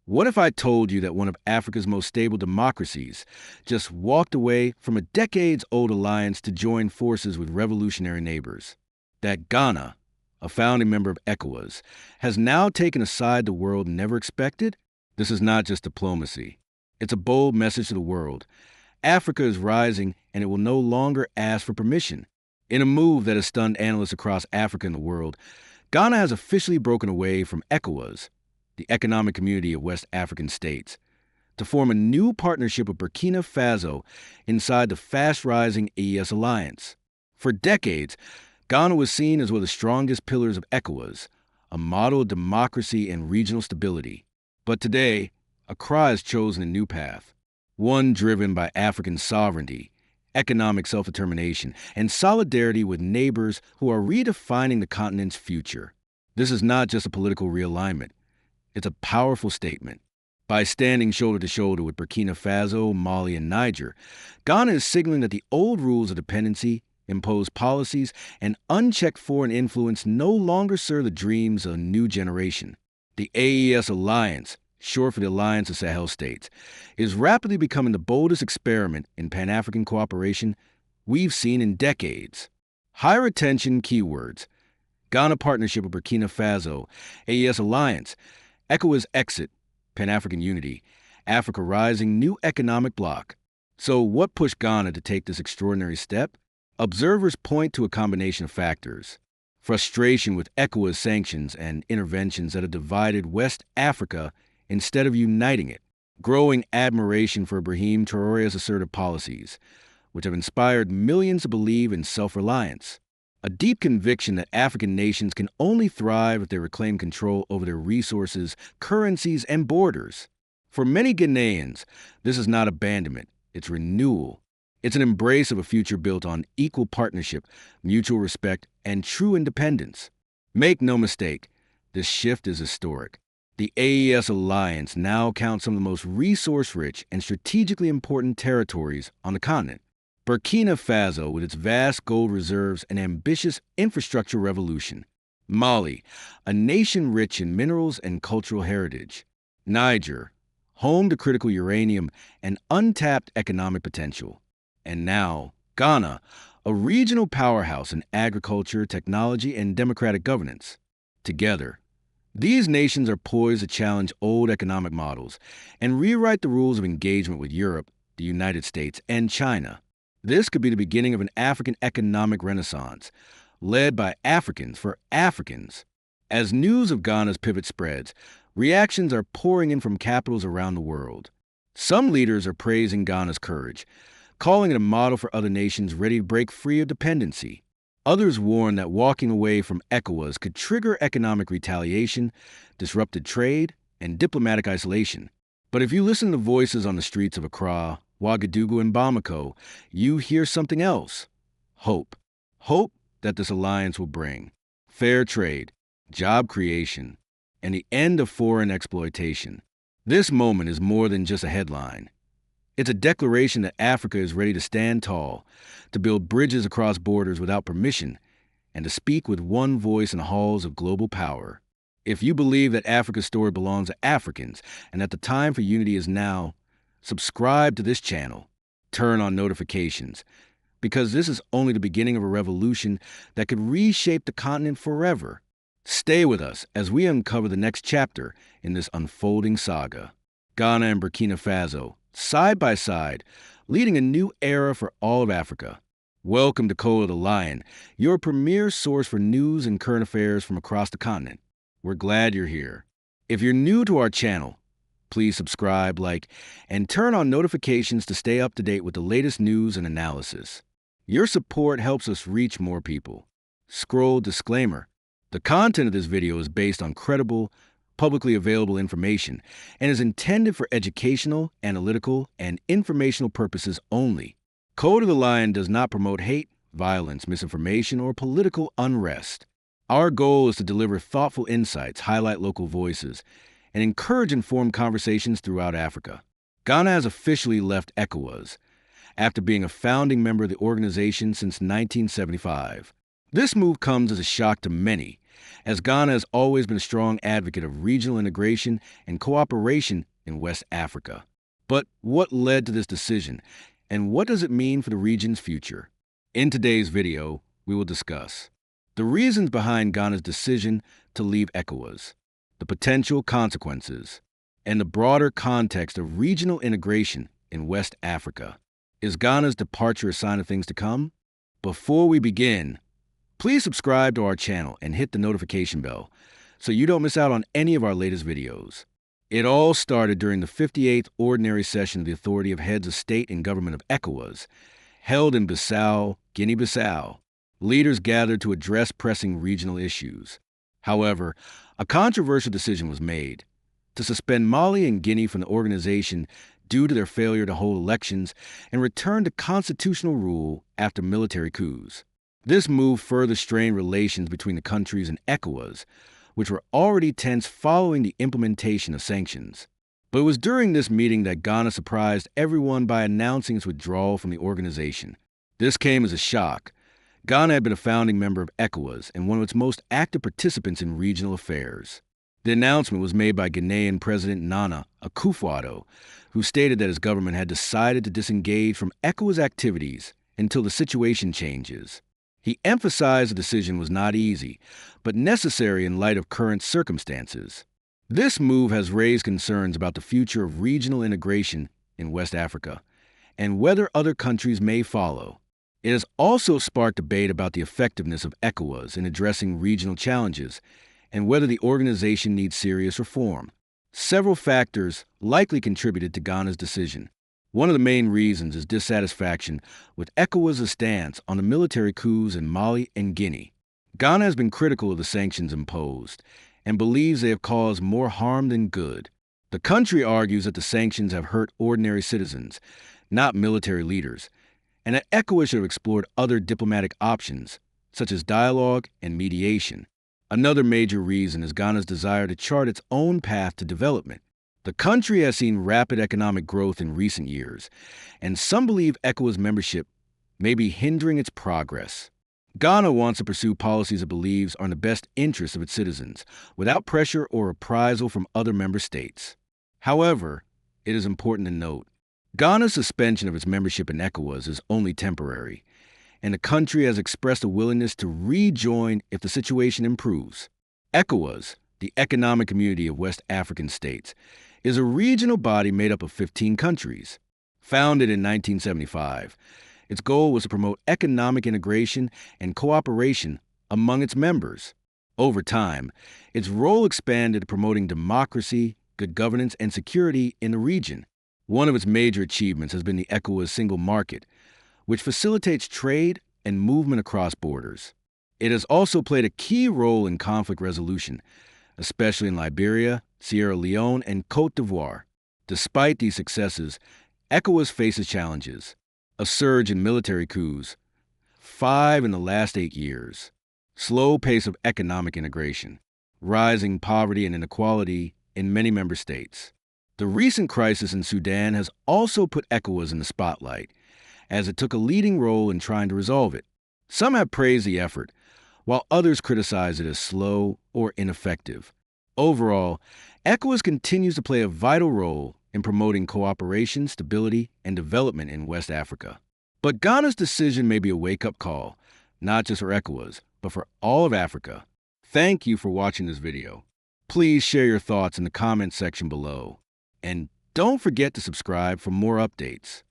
What if I told you that one of Africa's most stable democracies just walked away from a decades-old alliance to join forces with revolutionary neighbors? That Ghana, a founding member of ECOWAS, has now taken a side the world never expected? This is not just diplomacy. It's a bold message to the world. Africa is rising, and it will no longer ask for permission. In a move that has stunned analysts across Africa and the world, Ghana has officially broken away from ECOWAS, the Economic Community of West African States, to form a new partnership with Burkina Faso inside the fast-rising AES alliance. For decades, Ghana was seen as one of the strongest pillars of ECOWAS, a model of democracy and regional stability. But today, Accra has chosen a new path, one driven by African sovereignty, economic self-determination, and solidarity with neighbors who are redefining the continent's future. This is not just a political realignment. It's a powerful statement. By standing shoulder to shoulder with Burkina Faso, Mali, and Niger, Ghana is signaling that the old rules of dependency, imposed policies, and unchecked foreign influence no longer serve the dreams of a new generation. The AES alliance, short for the Alliance of Sahel States, is rapidly becoming the boldest experiment in Pan-African cooperation we've seen in decades. Higher attention keywords: Ghana partnership with Burkina Faso, AES alliance, ECOWAS exit, Pan-African unity, Africa rising, new economic bloc. So what pushed Ghana to take this extraordinary step? Observers point to a combination of factors: frustration with ECOWAS sanctions and interventions that have divided West Africa instead of uniting it, growing admiration for Ibrahim Traoré's assertive policies, which have inspired millions to believe in self-reliance, a deep conviction that African nations can only thrive if they reclaim control over their resources, currencies, and borders. For many Ghanaians, this is not abandonment, it's renewal. It's an embrace of a future built on equal partnership, mutual respect, and true independence. Make no mistake, this shift is historic. The AES alliance now counts some of the most resource-rich and strategically important territories on the continent. Burkina Faso, with its vast gold reserves and ambitious infrastructure revolution. Mali, a nation rich in minerals and cultural heritage. Niger, home to critical uranium and untapped economic potential. And now, Ghana, a regional powerhouse in agriculture, technology, and democratic governance. Together, these nations are poised to challenge old economic models and rewrite the rules of engagement with Europe, the United States, and China. This could be the beginning of an African economic renaissance, led by Africans for Africans. As news of Ghana's pivot spreads, reactions are pouring in from capitals around the world. Some leaders are praising Ghana's courage, calling it a model for other nations ready to break free of dependency. Others warn that walking away from ECOWAS could trigger economic retaliation, disrupted trade, and diplomatic isolation. But if you listen to voices on the streets of Accra, Ouagadougou, and Bamako, you hear something else: hope. Hope that this alliance will bring fair trade, job creation, and the end of foreign exploitation. This moment is more than just a headline. It's a declaration that Africa is ready to stand tall, to build bridges across borders without permission, and to speak with one voice in the halls of global power. If you believe that Africa's story belongs to Africans and that the time for unity is now, subscribe to this channel. Turn on notifications, because this is only the beginning of a revolution that could reshape the continent forever. Stay with us as we uncover the next chapter in this unfolding saga. Ghana and Burkina Faso, side by side, leading a new era for all of Africa. Welcome to Code of the Lion, your premier source for news and current affairs from across the continent. We're glad you're here. If you're new to our channel, please subscribe, like, and turn on notifications to stay up to date with the latest news and analysis. Your support helps us reach more people. Scroll disclaimer: the content of this video is based on credible, publicly available information and is intended for educational, analytical, and informational purposes only. Code of the Lion does not promote hate, violence, misinformation, or political unrest. Our goal is to deliver thoughtful insights, highlight local voices, and encourage informed conversations throughout Africa. Ghana has officially left ECOWAS after being a founding member of the organization since 1975. This move comes as a shock to many, as Ghana has always been a strong advocate of regional integration and cooperation in West Africa. But what led to this decision, and what does it mean for the region's future? In today's video, we will discuss the reasons behind Ghana's decision to leave ECOWAS, the potential consequences, and the broader context of regional integration in West Africa. Is Ghana's departure a sign of things to come? Before we begin, please subscribe to our channel and hit the notification bell so you don't miss out on any of our latest videos. It all started during the 58th Ordinary Session of the Authority of Heads of State and Government of ECOWAS, held in Bissau, Guinea-Bissau. Leaders gathered to address pressing regional issues. However, a controversial decision was made to suspend Mali and Guinea from the organization due to their failure to hold elections and return to constitutional rule after military coups. This move further strained relations between the countries and ECOWAS, which were already tense following the implementation of sanctions. But it was during this meeting that Ghana surprised everyone by announcing its withdrawal from the organization. This came as a shock. Ghana had been a founding member of ECOWAS and one of its most active participants in regional affairs. The announcement was made by Ghanaian President Nana Akufo-Addo, who stated that his government had decided to disengage from ECOWAS activities until the situation changes. He emphasized the decision was not easy, but necessary in light of current circumstances. This move has raised concerns about the future of regional integration in West Africa and whether other countries may follow. It has also sparked debate about the effectiveness of ECOWAS in addressing regional challenges and whether the organization needs serious reform. Several factors likely contributed to Ghana's decision. One of the main reasons is dissatisfaction with ECOWAS' stance on the military coups in Mali and Guinea. Ghana has been critical of the sanctions imposed and believes they have caused more harm than good. The country argues that the sanctions have hurt ordinary citizens, not military leaders, and that ECOWAS should have explored other diplomatic options, such as dialogue and mediation. Another major reason is Ghana's desire to chart its own path to development. The country has seen rapid economic growth in recent years, and some believe ECOWAS membership may be hindering its progress. Ghana wants to pursue policies it believes are in the best interest of its citizens, without pressure or reprisal from other member states. However, it is important to note, Ghana's suspension of its membership in ECOWAS is only temporary, and the country has expressed a willingness to rejoin if the situation improves. ECOWAS, the Economic Community of West African States, is a regional body made up of 15 countries. Founded in 1975, its goal was to promote economic integration and cooperation among its members. Over time, its role expanded to promoting democracy, good governance, and security in the region. One of its major achievements has been the ECOWAS single market, which facilitates trade and movement across borders. It has also played a key role in conflict resolution, especially in Liberia, Sierra Leone, and Côte d'Ivoire. Despite these successes, ECOWAS faces challenges: a surge in military coups, 5 in the last 8 years, slow pace of economic integration, rising poverty and inequality in many member states. The recent crisis in Sudan has also put ECOWAS in the spotlight, as it took a leading role in trying to resolve it. Some have praised the effort, while others criticize it as slow or ineffective. Overall, ECOWAS continues to play a vital role in promoting cooperation, stability, and development in West Africa. But Ghana's decision may be a wake-up call, not just for ECOWAS, but for all of Africa. Thank you for watching this video. Please share your thoughts in the comment section below. And don't forget to subscribe for more updates.